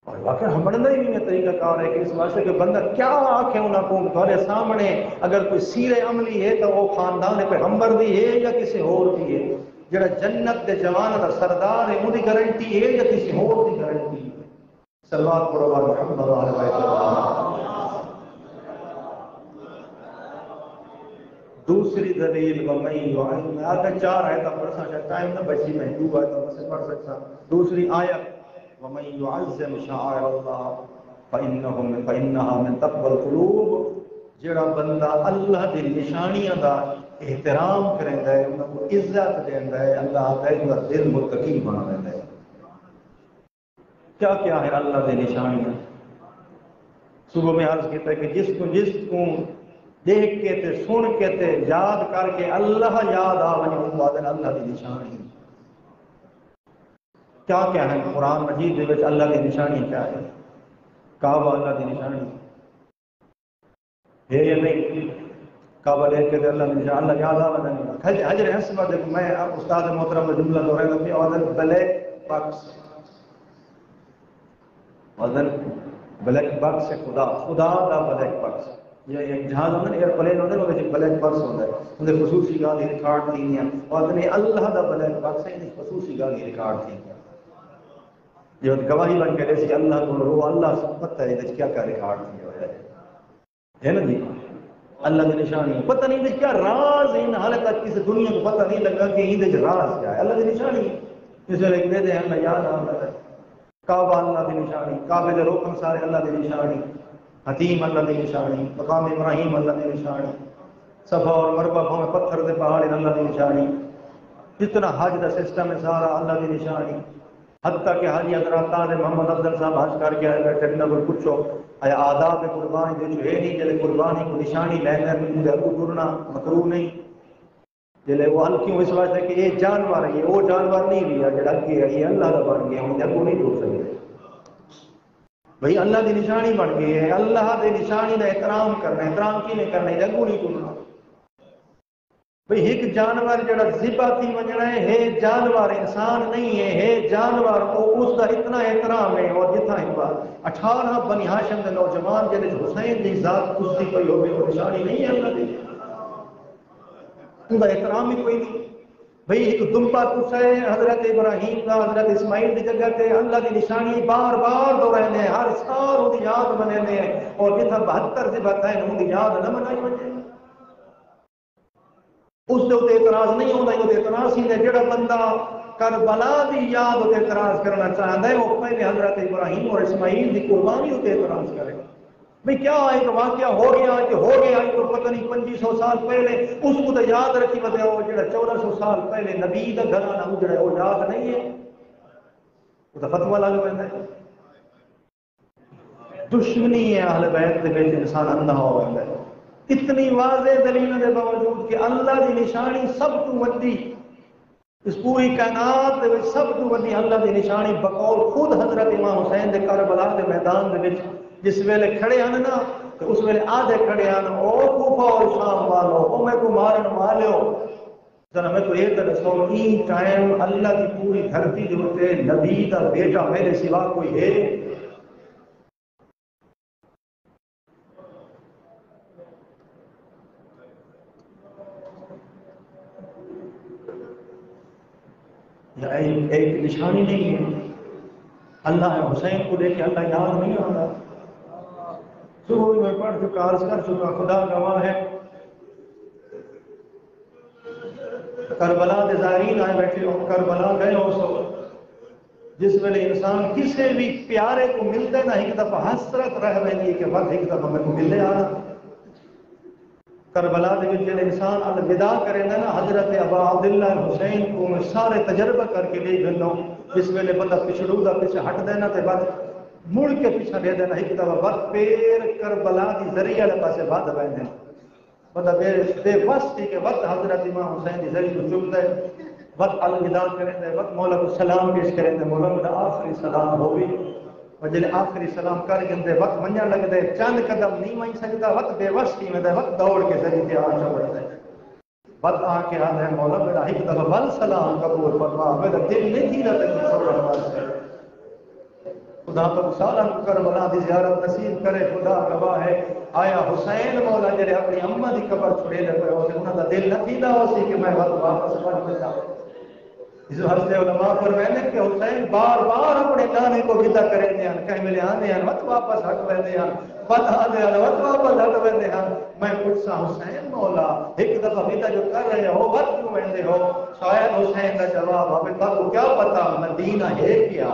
S2: اور واقعی ہمڑنا ہی نہیں طریقہ کار ہے کہ اس واسطے کہ بندہ کیا آنکھیں انہوں کو تھوڑے سامنے اگر کوئی سیر عملی ہے تو وہ خاندان پیغمبر دی ہے یا کسی اور دی ہے، جڑا جنت دے جوان دا سردار ہے وہ دی گارنٹی ہے یا کسی اور دی گارنٹی ہے؟ صلوات پڑھو محمد و آل بیت اللہ۔ دوسری دلیل وَمَن يُعَظِّمْ، میں آگے چار آیتاں پڑھ سکتا ٹائم نہ بچی میں دو آیتاں سے پڑھ سکتا۔ دوسری آیت وَمَن يُعَظِّمْ شَعَائِرَ اللَّهِ فَإِنَّهَا مِن تَقْوَى الْقُلُوبِ، جڑا بندہ اللہ دی نشانیاں دا احترام کریندا ہے، انہاں کو عزت دیندا ہے، اللہ دا دل متقی بنا دیندا ہے۔ کیا کیا ہے اللہ دی نشانیاں؟ صبح میں عرض کیتا ہے کہ جس کو دیکھ کے تے سن کے تے یاد کر کے اللہ یاد آ ونجے اس بعد اللہ دی نشانی کیا کیا ہے؟ قرآن مجید دے وچ اللہ دی نشانی کیا ہے؟ کعبہ اللہ دی نشانی ہے یا نہیں؟ کعبہ دیکھ کے تے اللہ دی نشانی اللہ یاد آ ونجے حجر اسود دیکھو، میں استاد محترم کا جملہ دہرا رہا ہوں، اور بلیک باکس، وزن بلیک باکس ہے، خدا دا بلیک باکس، یہ ایک جہاز ہوتا ہے ایئر پلین ہوتا ہے وہ بلیک باکس ہوتا ہے، انہیں خصوصی گالی ریکارڈ تھی ہیں، اور اللہ دا بلیک باکس ہے انہیں خصوصی گالی ریکارڈ تھی ہیں، یہ گواہی بن کے جیسے اللہ کو رو اللہ سے پتہ ہے کیا کیا ریکارڈ تھی ہے نا جی، اللہ کی نشانی پتہ نہیں کیا راز ان حال تک کسی دنیا کو پتہ نہیں لگا کہ یہ راز کیا ہے، اللہ کی نشانی اس ویلے ایک دے دے ہم یاد آ رہا ہے کعبہ اللہ کی نشانی، کعبے دے رکن سارے اللہ کی نشانی، حتیم اللہ کی نشانی، مقام ابراہیم اللہ کی نشانی، صفا اور مروہ میں پتھر دے پہاڑ اللہ کی نشانی، جتنا حج دا سسٹم ہے سارا اللہ کی نشانی، حتیٰ کہ حاجی حضرات نے محمد افضل صاحب حج کر کے آئے بیٹھے نہ کوئی پوچھو آیا آداب قربانی دے جو ہے نہیں جلے قربانی کو نشانی لینا مجھے ابو ٹرنا مکروہ نہیں، جلے وہ حل کیوں اس واسطے کہ یہ جانور ہے، وہ جانور نہیں لیا جڑا کہ یہ اللہ کا بن گیا ہوں ابو نہیں ٹوٹ سکتے بھئی اللہ دی نشانی بن گئی ہے، اللہ دی نشانی دا احترام کرنا، احترام کی نہیں کرنا ابو نہیں ٹوٹنا بھئی ایک جانور جڑا ذبح تھی وجنا ہے جانور انسان نہیں ہے جانور اس کا اتنا احترام ہے، اور جتنا ایک بات 18 بنی ہاشم کے نوجوان جنہیں حسین کی ذات اس کی کوئی ہوگی وہ نشانی نہیں ہے اللہ دی، ان کا احترام ہی کوئی نہیں بھئی ایک دمبا کچھ ہے حضرت ابراہیم کا حضرت اسماعیل کی جگہ تے اللہ کی نشانی بار بار دہرانے ہیں، ہر سال ان کی یاد منانے ہیں، اور جتنا 72 ذبح ہیں ان کی یاد نہ منائی وجے اس دے اتنے اعتراض نہیں ہوتا، یہ اعتراض ہی ہے جڑا بندہ کربلا دی یاد اتنے اعتراض کرنا چاہتا ہے وہ پہلے حضرت ابراہیم اور اسماعیل کی قربانی اتنے اعتراض کرے بھئی کیا ایک واقعہ ہو گیا کہ ہو گیا تو پتہ نہیں 2500 سال پہلے اس کو تو یاد رکھی بتاؤ جڑا 1400 سال پہلے نبی کا گھرانہ اجڑا وہ یاد نہیں ہے، وہ تو فتوا لگ پہ دشمنی ہے اہل بیت کے بیچ انسان اندھا ہو رہا ہے. اتنی واضح دلیل کے باوجود کہ اللہ کی نشانی سب تو وڈی اس پوری کائنات دے وچ سب تو وڈی اللہ کی نشانی بقول خود حضرت امام حسین دے کربلا کے میدان دے وچ جس ویلے کھڑے ہیں نا تو اس ویلے آدھے کھڑے ہیں او کوفہ اور شام والو او میں کو مارن والو ذرا میں کو یہ دسو این ٹائم اللہ کی پوری دھرتی جو تے نبی کا بیٹا میرے سوا کوئی ہے؟ ایک نشانی نہیں ہے. اللہ حسین کو دیکھ کے اللہ یاد نہیں آ رہا. صبح میں پڑھ چکا عرض کر چکا خدا گواہ ہے کربلا کے زائرین آئے بیٹھے ہو کربلا گئے ہو سو جس ویلے انسان کسی بھی پیارے کو ملتے نہ ایک دفعہ حسرت رہ رہی کہ بس ایک دفعہ میں کو ملے آنا. کربلا دے وچ جڑے انسان الوداع کرے نا حضرت ابا عبداللہ حسین کو میں سارے تجربہ کر کے لے گنو جس ویلے بندہ پچھڑو دا پیچھے ہٹ دینا تے بعد مڑ کے پیچھے لے دینا ایک دفعہ بد پیر کربلا دی ذریعہ والے پاسے بد ویندے بندہ بے بس تھی کہ وقت حضرت امام حسین دی ذریعہ کو چک دے وقت الوداع کریں دے وقت مولا کو سلام پیش کریں دے مولا کو آخری سلام ہوئی وجل آخری سلام کر گندے وقت منیا لگ دے چند قدم نہیں مانی سکتا وقت بے وسطی میں دے وقت دوڑ کے ذریعے آ چڑھ دے وقت آ کے آدھے مولا میرا ایک دفعہ بل سلام قبول فرما میرا دل نہیں تھی رہا تک چھوڑا واسطے خدا پر سارا کربلا دی زیارت نصیب کرے. خدا گواہ ہے آیا حسین مولا جڑے اپنی اماں دی قبر چھڑے لے پے ہو انہاں دا دل نہ تھیندا ہو سی کہ میں وقت واپس پڑھ ویسا. اس حضرت علماء فرماتے ہیں کہ حسین بار بار اپنے نانے کو ودا کریں دے ہیں کہیں ملے آنے ہیں وقت واپس ہٹ ویندے ہیں وقت آنے ہیں وقت واپس ہٹ ویندے ہیں. میں پوچھا حسین مولا ایک دفعہ ودا جو کر رہے ہو وقت کیوں ویندے ہو؟ شاید حسین کا جواب ہمیں تو کیا پتا مدینہ ہے کیا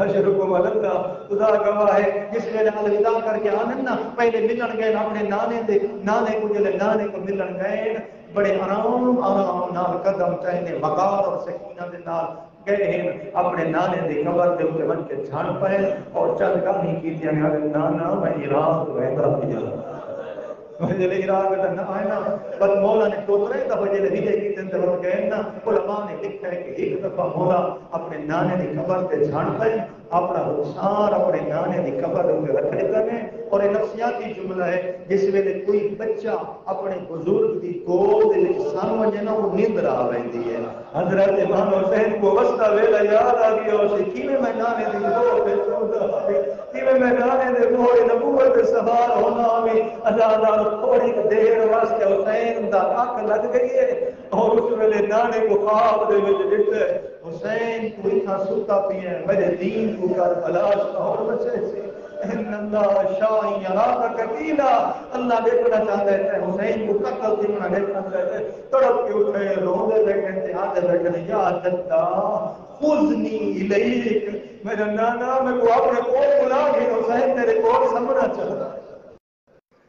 S2: حشرکم اللہ. خدا گواہ ہے جس ویلے الوداع کر کے آنن نا پہلے ملن گئے اپنے نانے کو جلے نانے کو ملن گئے بڑے آرام نال قدم چاہنے وقار اور سکینہ دے نال گئے ہیں اپنے نانے دی قبر دے اوپر بن کے جھان پئے اور چل گاہی کیتیاں نے نانا میں عراق ویندا پیا جلے عراق دا نہ آئے نا بس مولا نے دوسرے دفعہ جلے ہجے کی دن دور گئے نا علماء نے لکھا ہے کہ ایک دفعہ مولا اپنے نانے دی قبر تے جھان پئے اپنا رخسار اپنے نانے دی قبر تے رکھ دیتا ہے اور یہ نفسیاتی جملہ ہے جس ویلے کوئی بچہ اپنے بزرگ دی گود دے وچ سن وجے نا وہ نیند آ ویندی ہے. حضرت امام حسین کو وسطا ویلا یاد آ گیا اسی کیویں میں نانے دی گود تے چوندا کیویں میں نانے دے موڑے نبوت دے سوار ہونا میں اللہ تھوڑی دیر واسطے حسین دا اکھ لگ گئی ہے اور اس ویلے نانے کو خواب دے وچ ڈٹھے حسین تو اتنا ستا پیا میرے دین کو کر بلاش اور بچے سے ان اللہ شاہی یراک قتیلا اللہ دیکھنا چاہتا ہے حسین کو قتل دیکھنا دیکھنا چاہتا ہے تڑپ کے اٹھے روندے بیٹھے تھے آدھے بیٹھے یا جدہ خذنی الیک میرا نانا میں کو اپنے کول بلا کے حسین تیرے کول سمجھنا چاہتا ہے.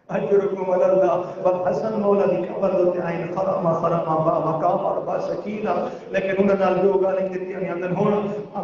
S2: اجرکم اللہ بس حسن مولا دی قبر دوتے آئین خرما با مقام اور با سکینہ لیکن انہوں نے جو گالیں دیتی ہیں اندر ہون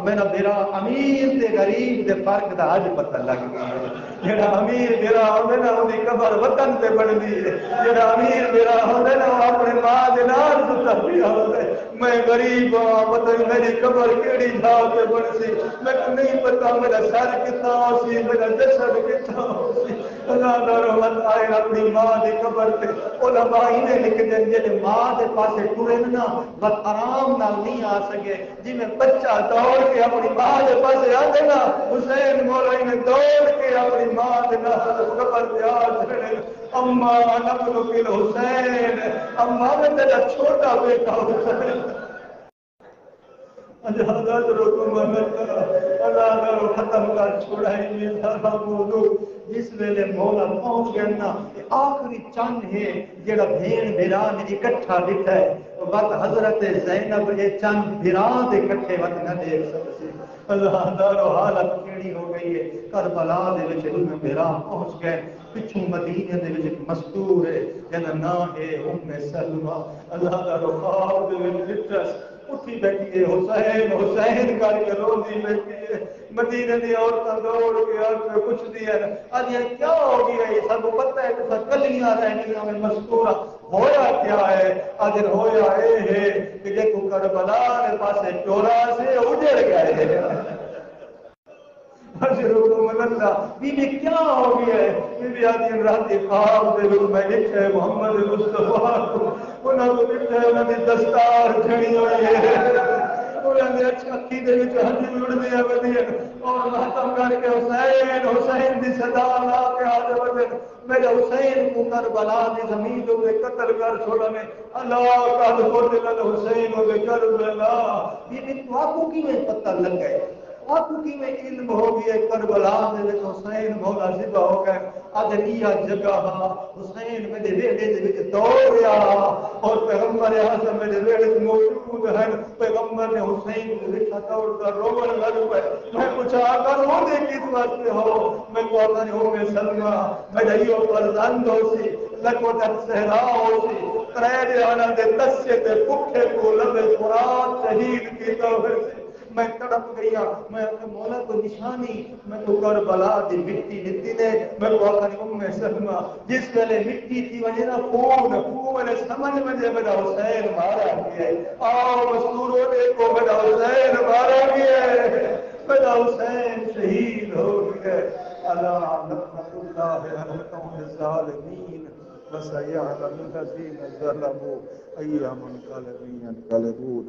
S2: میرا بیرا امیر دے غریب دے فرق دا آج پتہ لگ گیا ہے. جڑا امیر بیرا ہوندے نا انہی قبر وطن تے بڑھ دی ہے جڑا امیر بیرا ہوندے نا اپنے ماں دے نال ستا پیا ہوندے میں غریب ہوں پتہ میری قبر کیڑی جا کے بڑھ سی میں نہیں پتا میرا سر کتنا ہو سی میرا جسد کتنا ہو سی. اللہ دا رحمت آئے اپنی ماں دے قبر تے علماء انہیں لکھ دیں جنہیں ماں دے پاسے ٹورے نا بس آرام نال نہیں آ سکے جی میں بچہ دوڑ کے اپنی ماں دے پاسے آتے نا حسین مولا انہیں دوڑ کے اپنی ماں دے قبر تے آ جڑے اماں نبلو کل حسین اماں میں تیرا چھوٹا بیٹا حسین اجازت رکم اللہ ختم کر چھوڑائی میں سارا موضوع جس ویلے مولا پہنچ گیا نا آخری چند ہے جڑا بھین بھران اکٹھا دکھتا ہے بات حضرت زینب یہ چند بھران دے اکٹھے وقت نہ دیکھ سکتے. اللہ دارو حالت کیڑی ہو گئی ہے کربلا دے وچ میں بھران پہنچ گئے پچھوں مدینے دے وچ مستور ہے جنہاں نام ہے ام سلمہ. اللہ دارو خواب دے وچ اٹھی بیٹھی ہے حسین حسین کر کے روندی بیٹھی ہے. مدینے دی عورتاں دوڑ کے آ کے پوچھدی ہیں اج یہ کیا ہو گیا؟ یہ سب پتہ ہے کہ کلیاں رہنیاں میں مستورہ ہویا کیا ہے؟ اج ہویا اے ہے کہ دیکھو کربلا کے پاسے چورا سے اجڑ گئے ہیں. بی بی کیا ہو گیا ہے؟ بی بی آدھی رات خواب دے میں دیکھے محمد مصطفیٰ کو انہاں کو دیکھے انہاں دی دستار جھڑی ہوئی ہے انہاں دی اکھی دے وچ ہنجو اڑدے آوے اور ماتم کر کے حسین حسین دی صدا لا کے آدھے وجہ میرے حسین کو کربلا دی زمین تے قتل کر چھوڑا میں اللہ قد قتل الحسین بکربلا. بی بی تو کی میں پتہ لگ گئے آپ کی میں علم ہو گیا کربلا دے حسین مولا ذبح ہو گئے. ادنیا جگہ حسین میرے ویڑے دے وچ دوڑیا اور پیغمبر اعظم میرے ویڑے وچ موجود ہیں. پیغمبر نے حسین کو دیکھا دوڑ کر رونے لگ پے. میں پوچھا اگر وہ دے کس واسطے ہو؟ میں کو اپنے ہو میں سلمہ میں جائیو پر زند ہو سی لکو در صحرا ہو سی ترے آنا دے تسے تے بکھے کو لبے قرآن شہید کی توفیق سے میں تڑپ گیا. میں اپنے مولا کو نشانی میں تو کربلا دی مٹی دیتی نے میں کو آخری ام سلمہ جس ویلے مٹی تھی وجہ نا خون سمجھ مجھے میرا حسین مارا گیا ہے. آؤ مستوروں دیکھو میرا حسین مارا گیا ہے میرا حسین شہید ہو گیا. اللہ نقمت اللہ علی القوم الظالمین وسيعلم الذين ظلموا أي منقلب ينقلبون.